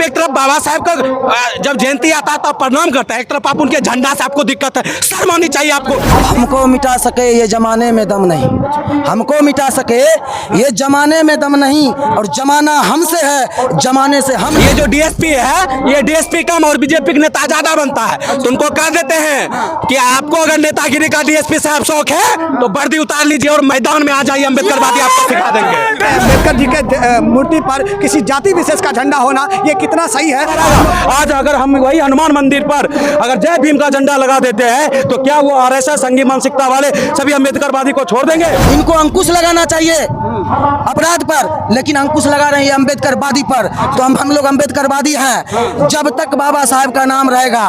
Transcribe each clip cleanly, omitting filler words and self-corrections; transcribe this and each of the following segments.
एक तरफ बाबा साहब का जब जयंती आता है तो आप प्रणाम करते हैं, एक तरफ आप उनके झंडा से आपको दिक्कत है, शर्म आनी चाहिए आपको। हमको मिटा सके ये जमाने में दम नहीं, हमको मिटा सके ये जमाने में दम नहीं, और जमाना हमसे है, जमाने से हम। ये जो डीएसपी है ये डीएसपी कम और बीजेपी का नेता ज्यादा बनता है, तो उनको कह देते हैं कि आपको अगर नेतागिरी का डीएसपी साहब शौक है तो वर्दी उतार लीजिए और मैदान में आ जाइए, अम्बेडकरवादी आपको सिखा देंगे। अम्बेडकर जी के मूर्ति पर किसी जाति विशेष का झंडा होना ये कितना सही है? आज अगर हम वही हनुमान मंदिर पर अगर जय भीम का झंडा लगा देते हैं तो क्या वो आरएसएस संघी मानसिकता वाले सभी अम्बेडकरवादी को छोड़ देंगे? इनको अंकुश लगाना चाहिए अपराध पर, लेकिन अंकुश लगा रहे हैं अम्बेडकरवादी पर। तो हम लोग अम्बेडकरवादी हैं। जब तक बाबा साहब का नाम रहेगा,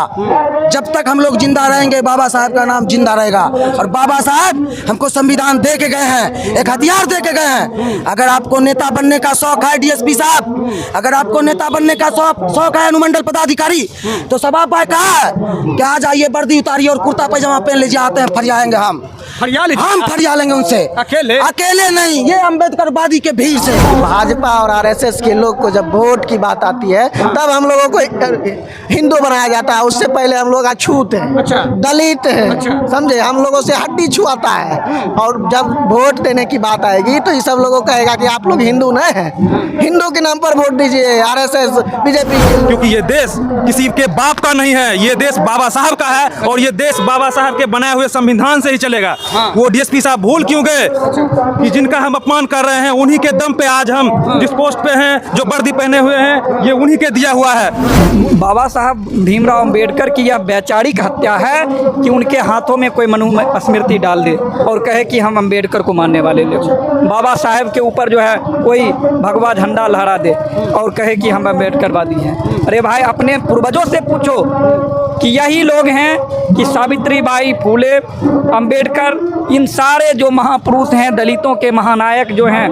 जब तक हम लोग जिंदा रहेंगे, बाबा साहब का नाम जिंदा रहेगा। और बाबा साहब हमको संविधान दे के गए हैं, एक हथियार दे के गए हैं। अगर आपको नेता बनने का शौक है डीएसपी साहब, अगर आपको नेता बनने का शौक है अनुमंडल पदाधिकारी, तो सब आप कहा कि आ जाइए, वर्दी उतारिए और कुर्ता पैजामा पहन लीजिए, आते हैं फरियाएंगे हम फरिया लेंगे उनसे, अकेले नहीं, ये अम्बेडकरवादी के भीड़ से। भाजपा और आरएसएस के लोग को जब वोट की बात आती है तब हम लोगों को हिंदू बनाया जाता है, उससे पहले हम लोग अछूत हैं, दलित हैं, समझे, हम लोगों से हड्डी छुआता है। और जब वोट देने की बात आएगी तो ये सब लोगों को कहेगा कि आप लोग हिंदू नहीं हैं, हिंदू के नाम पर वोट दीजिए आरएसएस बीजेपी। क्योंकि ये देश किसी के बाप का नहीं है, ये देश बाबा साहब का है और ये देश बाबा साहब के बनाए हुए संविधान से ही चलेगा। वो डीएसपी साहब भूल क्यों गए कि जिनका हम अपमान कर रहे हैं उन्हीं के दम पे आज हम जिस पोस्ट पे हैं, जो वर्दी पहने हुए हैं, ये उन्हीं के दिया हुआ है। बाबा साहब भीमराव अंबेडकर की यह वैचारिक हत्या है कि उनके हाथों में कोई मनुस्मृति डाल दे और कहे कि हम अंबेडकर को मानने वाले लोग, बाबा साहब के ऊपर जो है कोई भगवा झंडा लहरा दे और कहे कि हम अंबेडकरवादी हैं। अरे भाई, अपने पूर्वजों से पूछो कि यही लोग हैं कि सावित्रीबाई फूले, अंबेडकर, इन सारे जो महापुरुष हैं, दलितों के महानायक जो हैं,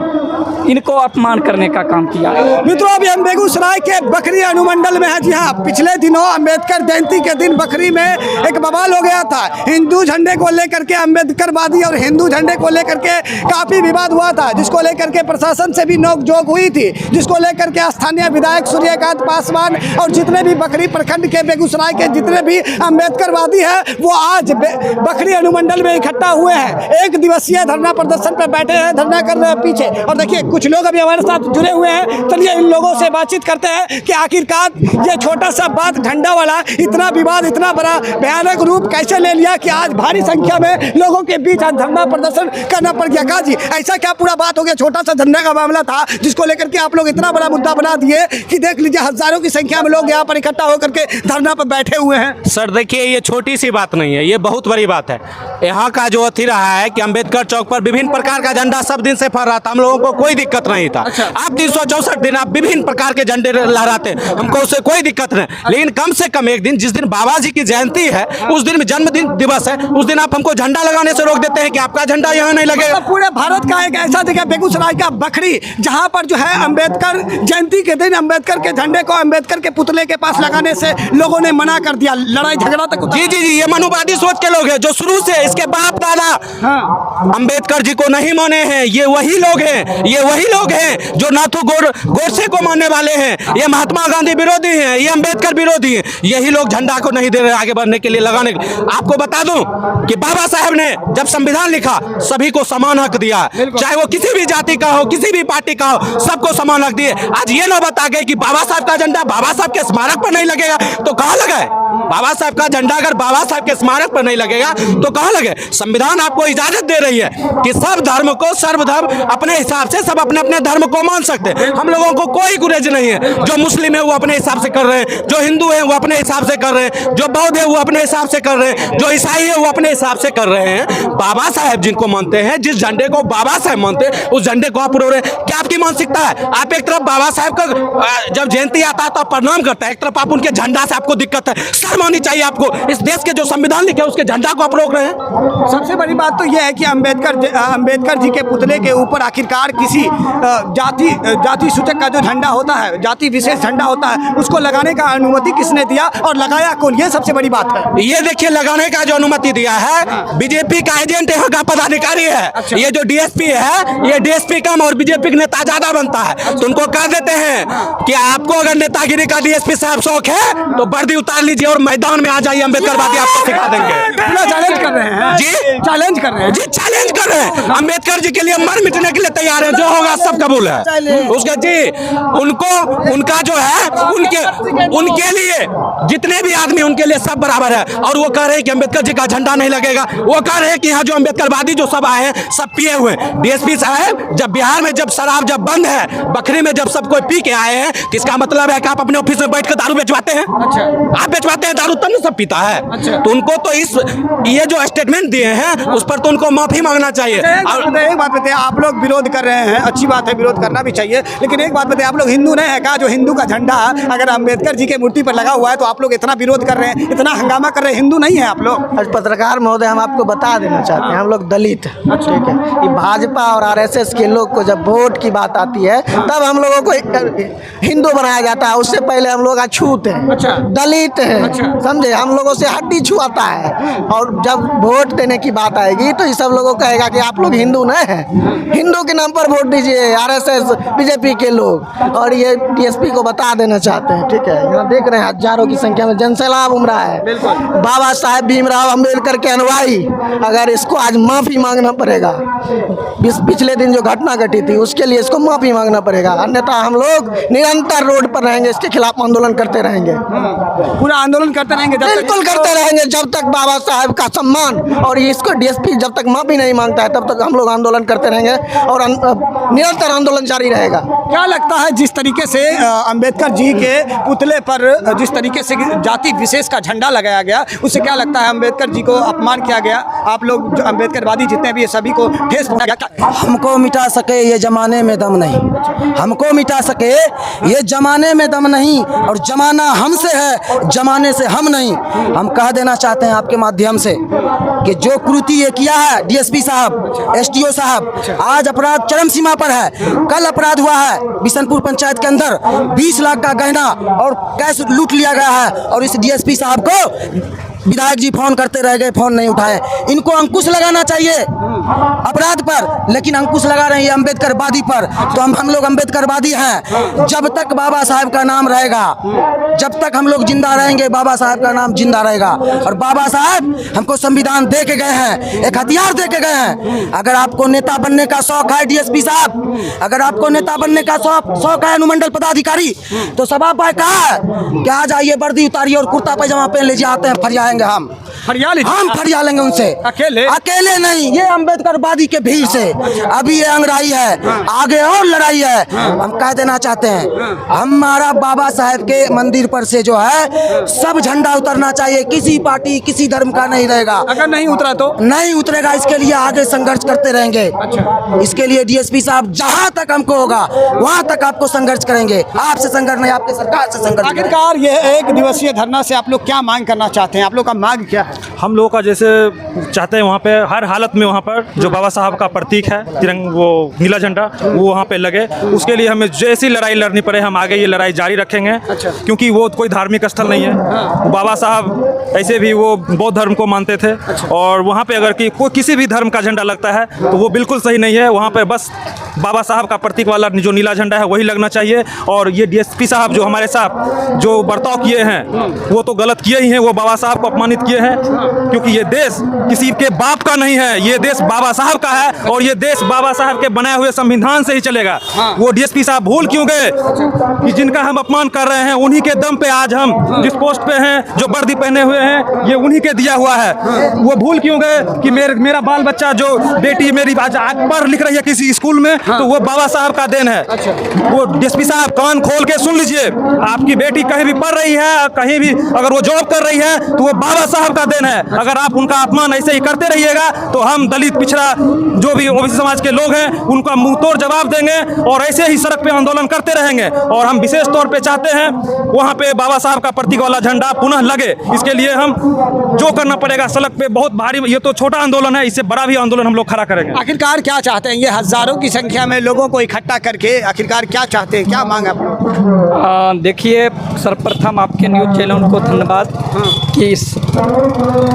इनको अपमान करने का काम किया। मित्रों, अभी हम बेगूसराय के बखरी अनुमंडल में हैं। जी हाँ, पिछले दिनों अंबेडकर जयंती के दिन बखरी में एक बवाल हो गया था। हिंदू झंडे को लेकर के अम्बेडकरवादी और हिंदू झंडे को लेकर के काफी विवाद हुआ था, जिसको लेकर के प्रशासन से भी नोकझोंक हुई थी, जिसको लेकर के स्थानीय विधायक सूर्यकांत पासवान और जितने भी बखरी प्रखंड के बेगूसराय के जितने भी अम्बेडकरवादी हैं वो आज बखरी अनुमंडल में इकट्ठा हुए हैं। एक दिवसीय धरना प्रदर्शन पर बैठे हैं, धरना कर रहे हैं पीछे। और देखिए, कुछ लोग अभी हमारे साथ जुड़े हुए हैं, चलिए इन लोगों से बातचीत करते हैं कि आखिरकार ये छोटा सा बात झंडा वाला इतना विवाद, इतना बड़ा भयानक रूप कैसे ले लिया कि आज भारी संख्या में लोगों के बीच आज धरना प्रदर्शन करना पड़ गया। कहा जी, ऐसा क्या पूरा बात हो गया? छोटा सा झंडा का मामला था जिसको लेकर के आप लोग इतना बड़ा मुद्दा बना दिए कि देख लीजिए हजारों की संख्या में लोग यहाँ पर इकट्ठा होकर के धरना पर बैठे हुए हैं। सर देखिए, ये छोटी सी बात नहीं है, ये बहुत बड़ी बात है। यहाँ का जो अथी रहा है कि अंबेडकर चौक पर विभिन्न प्रकार का झंडा सब दिन से फहर रहा था, हम लोगों को कोई दिक्कत नहीं था। आप 364 दिन आप विभिन्न प्रकार के झंडे लहराते, हमको उससे कोई दिक्कत नहीं। लेकिन कम से कम एक दिन, जिस दिन बाबा जी की जयंती है, उस दिन जन्मदिन दिवस है, उस दिन आप हमको झंडा लगाने से रोक देते हैं कि आपका झंडा यहाँ नहीं लगेगा। पूरे भारत का एक ऐसा जगह बेगूसराय का बखरी, जहाँ पर जो है अंबेडकर जयंती के दिन अंबेडकर के झंडे को अंबेडकर के पुतले के पास लगाने से लोगों ने मना कर दिया, लड़ाई झगड़ा तक। जी जी जी, ये मनुवादी सोच के लोग हैं जो शुरू से इसके बाप दादा अंबेडकर जी को नहीं माने हैं। ये वही लोग हैं, ये वही लोग हैं जो नाथू गोडसे को मानने वाले हैं, ये महात्मा गांधी विरोधी हैं, ये अंबेडकर विरोधी हैं। यही लोग झंडा को नहीं दे रहे आगे बढ़ने के लिए, लगाने के लिए। आपको बता दूं कि बाबा साहब ने जब संविधान लिखा सभी को समान हक दिया, चाहे वो किसी भी जाति का हो, किसी भी पार्टी का हो, सबको समान हक दिए। आज ये ना बता गए कि बाबा साहब का झंडा बाबा साहब के स्मारक पर नहीं लगेगा तो कहाँ लगा है? बाबा साहब का झंडा अगर बाबा साहब के स्मारक पर नहीं लगेगा तो कहाँ लगे? संविधान आपको इजाजत दे रही है कि सब धर्म को, सर्वधर्म अपने हिसाब से सब अपने अपने धर्म को मान सकते हैं। हम लोगों को कोई गुरेज नहीं है। जो मुस्लिम है वो अपने हिसाब से कर रहे हैं, जो हिंदू है वो अपने हिसाब से कर रहे हैं, जो बौद्ध है वो अपने हिसाब से कर रहे हैं, जो ईसाई है वो अपने हिसाब से कर रहे हैं। बाबा साहब जिनको मानते हैं, जिस झंडे को बाबा साहब मानते हैं, उस झंडे को आप उड़ा रहे हैं। क्या आपकी मानसिकता है? आप एक तरफ बाबा साहब का जब जयंती आता है तो आप प्रणाम करते हैं, एक तरफ आप उनके झंडा से आपको दिक्कत है, शर्म आनी चाहिए आपको। इस देश के जो संविधान लिखे उसके झंडा को आप रोक रहे हैं। सबसे बड़ी बात तो यह है कि अंबेडकर जी के पुतले के ऊपर आखिरकार किसी जाति सूचक का जो झंडा होता है, जाति विशेष झंडा होता है, उसको लगाने का अनुमति किसने दिया और लगाया कौन, ये सबसे बड़ी बात है। ये देखिए, लगाने का जो अनुमति दिया है बीजेपी का एजेंट यहाँ का पदाधिकारी है। अच्छा। ये जो डीएसपी है, ये डीएसपी कम और बीजेपी का नेता ज्यादा बनता है। तो उनको कह देते हैं कि आपको अगर नेतागिरी का डीएसपी साहब शौक है तो वर्दी उतार लीजिए और मैदान में आ जाइए, अम्बेडकरवादी आपको सिखा देंगे। चैलेंज कर रहे हैं जी, चैलेंज कर रहे हैं जी, चैलेंज कर रहे हैं। अम्बेडकर जी के लिए मर मिटने के लिए तैयार है, जो होगा सब कबूल है उसका जी। उनको उनका जो है उनके लिए जितने भी आदमी उनके लिए सब बराबर है। और वो कह रहे हैं कि अम्बेडकर जी का झंडा नहीं लगेगा। वो कह रहे हैं कि यहाँ जो अम्बेडकरवादी जो सब आए हैं सब पिए हुए। डीएसपी साहब, जब बिहार में जब शराब जब बंद है, बखरी में जब सब कोई पी के आए हैं, किसका मतलब है कि आप अपने ऑफिस में बैठ कर दारू बेचवाते हैं? अच्छा। आप बेचवाते हैं दारू, तब ना सब पीता है। अच्छा। तो उनको तो ये जो स्टेटमेंट दिए हैं उस पर तो उनको माफी मांगना चाहिए। एक बात बताइए, आप लोग विरोध कर रहे हैं, अच्छी बात है, विरोध करना भी चाहिए, लेकिन एक बात बताइए, आप लोग हिंदू नहीं है क्या? जो हिंदू का झंडा अगर अम्बेडकर जी के मूर्ति पर लगा हुआ है तो आप लोग इतना विरोध कर रहे हैं, इतना हंगामा कर रहे हैं, हिंदू नहीं है आप लोग? आज पत्रकार महोदय, हम आपको बता देना चाहते हैं, हम लोग दलित हैं, ठीक है। ये भाजपा और आरएसएस के लोग को जब वोट की बात आती है तब हम लोगों को हिंदू बनाया जाता है, उससे पहले हम लोग अछूत हैं। अच्छा। दलित हैं। अच्छा। समझे, हम लोगों से हड्डी छुआता है। और जब वोट देने की बात आएगी तो ये सब लोगों को कहेगा कि आप लोग हिंदू नहीं हैं, हिंदू के नाम पर वोट दीजिए, आरएसएस बीजेपी के लोग। और ये डीएसपी को बता देना चाहते हैं, ठीक है। यहाँ देख रहे हैं हजारों की संख्या में जनसैलाब उमड़ा है। बाबा साहेब भीमराव अम्बेडकर के अनुयायी, अगर इसको आज माफी मांगना पड़ेगा, पिछले दिन जो घटना घटी थी उसके लिए इसको माफी मांगना पड़ेगा, अन्यथा हम लोग निरंतर रोड पर रहेंगे, इसके खिलाफ आंदोलन करते रहेंगे। पूरा आंदोलन करते रहेंगे बिल्कुल करते रहेंगे जब तक बाबा साहेब का सम्मान और इसको डीएसपी जब तक माफी नहीं मांगता है तब तक हम लोग आंदोलन करते रहेंगे और निरंतर आंदोलन जारी रहेगा। क्या लगता है जिस तरीके से अंबेडकर जी के पुतले पर जिस तरीके से जाति विशेष का झंडा लगाया गया, उससे क्या लगता है अंबेडकर जी को अपमान किया गया? आप लोग जो अंबेडकरवादी जितने भी सभी को ठेस पहुंचाया गया। हमको मिटा सके ये जमाने में दम नहीं, हमको मिटा सके ये जमाने में दम नहीं, और जमाना हमसे है, जमाने से हम नहीं। हम कह देना चाहते हैं आपके माध्यम से कि जो कृति ये किया है डीएसपी साहब, एसडीओ साहब, आज अपराध चरम सीमा पर है। कल अपराध हुआ है बिशनपुर पंचायत के अंदर, 20 लाख का गहना और कैश लूट लिया गया है, और इस डीएसपी साहब को विधायक जी फोन करते रह गए, फोन नहीं उठाए। इनको अंकुश लगाना चाहिए अपराध पर, लेकिन अंकुश लगा रहे हैं ये अम्बेडकरवादी पर। तो हम लोग अम्बेडकरवादी हैं। जब तक बाबा साहब का नाम रहेगा, जब तक हम लोग जिंदा रहेंगे, बाबा साहब का नाम जिंदा रहेगा। और बाबा साहब हमको संविधान दे के गए हैं, एक हथियार दे के गए हैं। अगर आपको नेता बनने का शौक है डीएसपी साहब, अगर आपको नेता बनने का शौक है अनुमंडल पदाधिकारी, तो सभा पर कहा है कि आ जाइए, वर्दी उतारिए और कुर्ता पैजामा पहन लीजिए, आते हैं फरियाएंगे हम फरिया लेंगे उनसे। अकेले नहीं, ये अम्बेडकरवादी के भीड़ से। अभी ये अंगड़ाई है, आगे और लड़ाई है। हम कह देना चाहते हैं, हमारा बाबा साहेब के मंदिर पर से जो है सब झंडा उतरना चाहिए। किसी पार्टी किसी धर्म का नहीं रहेगा। अगर नहीं उतरा तो नहीं उतरेगा। इसके लिए आगे संघर्ष करते रहेंगे। इसके लिए डीएसपी साहब जहां तक हमको होगा वहां तक आपको संघर्ष करेंगे। आपसे संघर्ष नहीं, आपके सरकार से संघर्ष। आखिरकार ये एक दिवसीय धरना से आप लोग क्या मांग करना चाहते हैं? आप लोग का मांग क्या है? हम लोगों का जैसे चाहते हैं वहाँ पे हर हालत में वहाँ पर जो बाबा साहब का प्रतीक है तिरंगा, वो नीला झंडा, वो वहाँ पे लगे। उसके लिए हमें जैसी लड़ाई लड़नी पड़े हम आगे ये लड़ाई जारी रखेंगे। अच्छा। क्योंकि वो कोई धार्मिक स्थल नहीं है। हाँ। बाबा साहब ऐसे भी वो बौद्ध धर्म को मानते थे। अच्छा। और वहाँ पे अगर कोई किसी भी धर्म का झंडा लगता है तो वो बिल्कुल सही नहीं है। वहाँ पे बस बाबा साहब का प्रतीक वाला जो नीला झंडा है वही लगना चाहिए। और ये डीएसपी साहब जो हमारे साथ जो बर्ताव किए हैं वो तो गलत किए ही हैं, वो बाबा साहब को अपमानित किए हैं। क्योंकि ये देश किसी के बाप का नहीं है, ये देश बाबा साहब का है और ये देश बाबा साहब के बनाए हुए संविधान से ही चलेगा। वो डीएसपी साहब भूल क्यों गए कि जिनका हम अपमान कर रहे हैं उन्हीं के दम पे आज हम जिस पोस्ट पे हैं, जो वर्दी पहने हुए हैं, ये उन्हीं के दिया हुआ है। वो भूल क्यों गए कि मेरा बाल बच्चा जो बेटी मेरी आज पढ़ लिख रही है किसी स्कूल में, तो वो बाबा साहब का देन है। वो डीएसपी साहब कान खोल के सुन लीजिए, आपकी बेटी कहीं भी पढ़ रही है, कहीं भी अगर वो जॉब कर रही है तो वो बाबा साहब का देन है। अगर आप उनका अपमान ऐसे ही करते रहिएगा तो हम दलित पिछड़ा जो भी ओबीसी समाज के लोग हैं उनका मुंह तोड़ जवाब देंगे और ऐसे ही सड़क पे आंदोलन करते रहेंगे। और हम विशेष तौर पे चाहते हैं वहाँ पे बाबा साहब का प्रतीक वाला झंडा पुनः लगे। इसके लिए हम जो करना पड़ेगा, सड़क पे बहुत भारी, ये तो छोटा आंदोलन है, इससे बड़ा भी आंदोलन हम लोग खड़ा करेंगे। आखिरकार क्या चाहते हैं? ये हजारों की संख्या में लोगों को इकट्ठा करके आखिरकार क्या चाहते हैं, क्या मांग है आप लोग? देखिए, सर्वप्रथम आपके न्यूज़ चैनल को धन्यवाद कि इस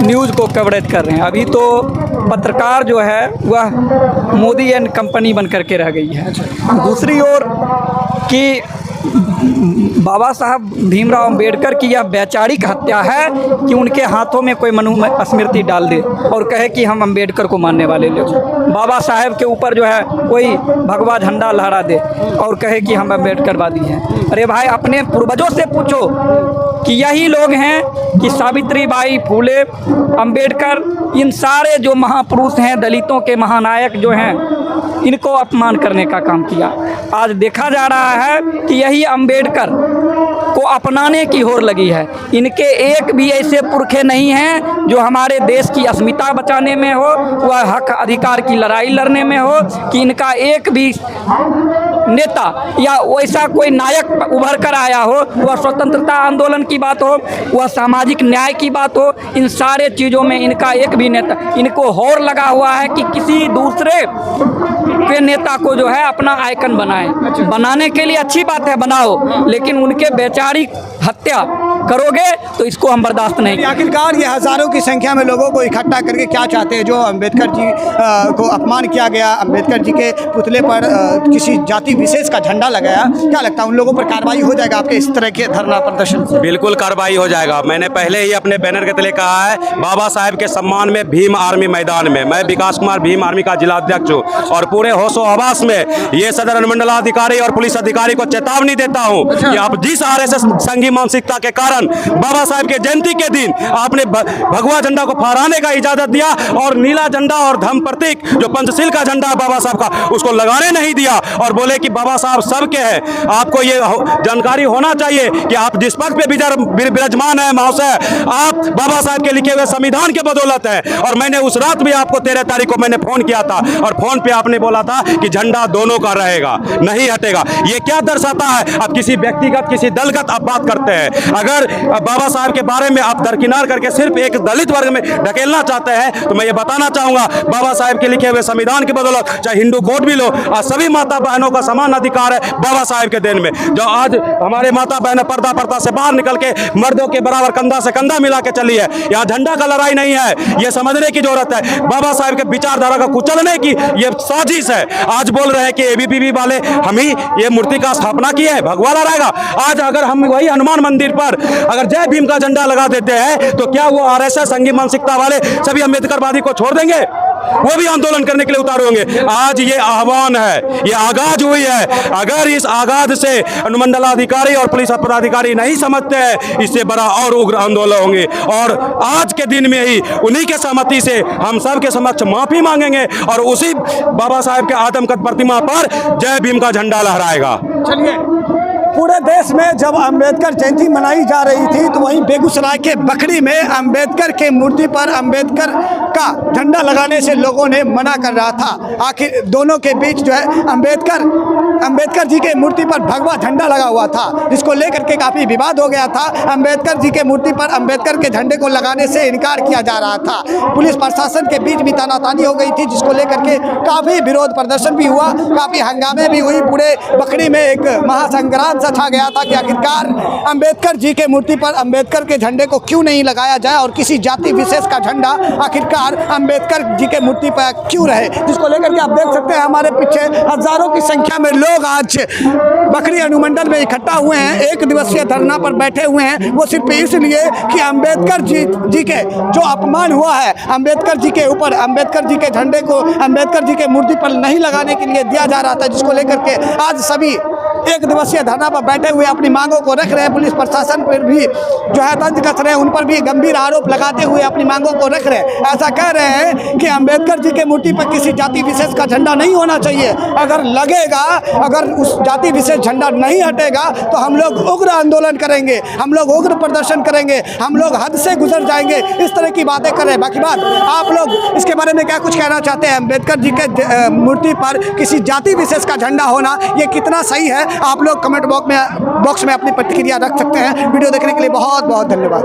न्यूज़ को कवरेज कर रहे हैं। अभी तो पत्रकार जो है वह मोदी एंड कंपनी बन करके रह गई है। दूसरी ओर कि बाबा साहब भीमराव अंबेडकर की यह वैचारिक हत्या है कि उनके हाथों में कोई मनुस्मृति डाल दे और कहे कि हम अंबेडकर को मानने वाले लोग, बाबा साहब के ऊपर जो है कोई भगवा झंडा लहरा दे और कहे कि हम अंबेडकरवादी हैं। अरे भाई, अपने पूर्वजों से पूछो कि यही लोग हैं कि सावित्रीबाई फूले, अंबेडकर, इन सारे जो महापुरुष हैं, दलितों के महानायक जो हैं, इनको अपमान करने का काम किया। आज देखा जा रहा है कि यही अंबेडकर को अपनाने की होड़ लगी है। इनके एक भी ऐसे पुरखे नहीं हैं जो हमारे देश की अस्मिता बचाने में हो, वह हक अधिकार की लड़ाई लड़ने में हो, कि इनका एक भी नेता या वैसा कोई नायक उभर कर आया हो, वह स्वतंत्रता आंदोलन की बात हो, वह सामाजिक न्याय की बात हो, इन सारे चीज़ों में इनका एक भी नेता, इनको होड़ लगा हुआ है कि किसी दूसरे के नेता को जो है अपना आइकन बनाएं। बनाने के लिए अच्छी बात है, बनाओ, लेकिन उनके वैचारिक हत्या करोगे तो इसको हम बर्दाश्त नहीं करेंगे। आखिरकार ये हजारों की संख्या में लोगों को इकट्ठा करके क्या चाहते हैं? जो अंबेडकर जी को अपमान किया गया, अंबेडकर जी के पुतले पर किसी जाति विशेष का झंडा लगाया, क्या लगता है उन लोगों पर कार्रवाई हो जाएगा आपके इस तरह के धरना प्रदर्शन से? बिल्कुल कार्रवाई हो जाएगा। मैंने पहले ही अपने बैनर के तले कहा है, बाबा साहब के सम्मान में भीम आर्मी मैदान में। मैं विकास कुमार भीम आर्मी का जिलाध्यक्ष हूँ और पूरे होशो हवास में ये सदर अनुमंडलाधिकारी और पुलिस अधिकारी को चेतावनी देता हूँ कि आप जिस आरएसएस संघी मानसिकता के कारण बाबा साहब के जयंती के दिन आपने भगवा झंडा को फहराने का इजाजत दिया और नीला झंडा और धम्म प्रतीक जो पंचशील का झंडा है बाबा साहब का, उसको लगाने नहीं दिया और बोले कि बाबा साहब सबके हैं। आपको ये जानकारी होना चाहिए कि आप जिस पद पे विराजमान है महाशय, आप बाबा साहब के लिखे हुए संविधान के बदौलत है। और मैंने उस रात भी आपको 13 तारीख को मैंने फोन किया था और फोन पे आपने बोला था कि झंडा दोनों का रहेगा, नहीं हटेगा। ये क्या दर्शाता है? आप किसी व्यक्तिगत, किसी दलगत आप बात करते हैं। अगर बाबा साहब के बारे में आप दरकिनार करके सिर्फ एक दलित वर्ग में ढकेलना चाहते हैं तो मैं ये बताना चाहूंगा, बाबा साहब के लिखे हुए संविधान की बदौलत चाहे हिंदू कोड भी लो, आज सभी माता बहनों का समान अधिकार है बाबा साहब के देन में। जो आज हमारे माता बहनें पर्दा से बाहर निकल के मर्दों के बराबर कंधा से कंधा मिला के चली है। यहाँ झंडा का लड़ाई नहीं है, ये समझने की जरूरत है। बाबा साहब के विचारधारा का कुचलने की ये साजिश है। आज बोल रहे हैं कि एबीपीवी वाले हम ही ये मूर्ति का स्थापना की है, भगवा लहराएगा। आज अगर हम वही हनुमान मंदिर पर अगर जय भीम का झंडा लगा देते हैं तो क्या वो आरएसएस संघी मानसिकता वाले सभी अम्बेडकरवादी को छोड़ देंगे? वो भी आंदोलन करने के लिए उतारे होंगे। आज ये आह्वान है, ये आगाज हुई है। अगर इस आगाज से अनुमंडलाधिकारी और पुलिस पदाधिकारी नहीं समझते हैं, इससे बड़ा और उग्र आंदोलन होंगे। और आज के दिन में ही उन्हीं के सहमति से हम सब के समक्ष माफी मांगेंगे और उसी बाबा साहब के आदमकद प्रतिमा पर जय भीम का झंडा लहराएगा। चलिए, पूरे देश में जब अंबेडकर जयंती मनाई जा रही थी तो वहीं बेगूसराय के बखरी में अंबेडकर के मूर्ति पर अंबेडकर का झंडा लगाने से लोगों ने मना कर रहा था। आखिर दोनों के बीच जो है अंबेडकर जी के मूर्ति पर भगवा झंडा लगा हुआ था, जिसको लेकर के काफ़ी विवाद हो गया था। अंबेडकर जी के मूर्ति पर अंबेडकर के झंडे को लगाने से इनकार किया जा रहा था। पुलिस प्रशासन के बीच भी तानातानी हो गई थी, जिसको लेकर के काफ़ी विरोध प्रदर्शन भी हुआ, काफ़ी हंगामे भी हुई। पूरे बखरी में एक महासंग्राम सा छा गया था कि आखिरकार अंबेडकर जी के मूर्ति पर अंबेडकर के झंडे को क्यों नहीं लगाया जाए और किसी जाति विशेष का झंडा आखिरकार अंबेडकर जी के मूर्ति पर क्यों रहे, जिसको लेकर के आप देख सकते हैं हमारे पीछे हजारों की संख्या में लोग आज बखरी अनुमंडल में इकट्ठा हुए हैं। एक दिवसीय धरना पर बैठे हुए हैं, वो सिर्फ इसलिए कि अंबेडकर जी के जो अपमान हुआ है, अंबेडकर जी के ऊपर अंबेडकर जी के झंडे को अंबेडकर जी के मूर्ति पर नहीं लगाने के लिए दिया जा रहा था, जिसको लेकर के आज सभी एक दिवसीय धरना पर बैठे हुए अपनी मांगों को रख रहे हैं। पुलिस प्रशासन पर भी जो है तंज कस रहे हैं, उन पर भी गंभीर आरोप लगाते हुए अपनी मांगों को रख रहे हैं। ऐसा कह रहे हैं कि अंबेडकर जी के मूर्ति पर किसी जाति विशेष का झंडा नहीं होना चाहिए, अगर लगेगा अगर उस जाति विशेष झंडा नहीं हटेगा तो हम लोग उग्र आंदोलन करेंगे, हम लोग उग्र प्रदर्शन करेंगे, हम लोग हद से गुजर जाएंगे। इस तरह की बातें कर रहे हैं। बाकी बात आप लोग इसके बारे में क्या कुछ कहना चाहते हैं? अम्बेडकर जी के मूर्ति पर किसी जाति विशेष का झंडा होना ये कितना सही है? आप लोग कमेंट बॉक्स में अपनी प्रतिक्रिया रख सकते हैं। वीडियो देखने के लिए बहुत बहुत धन्यवाद।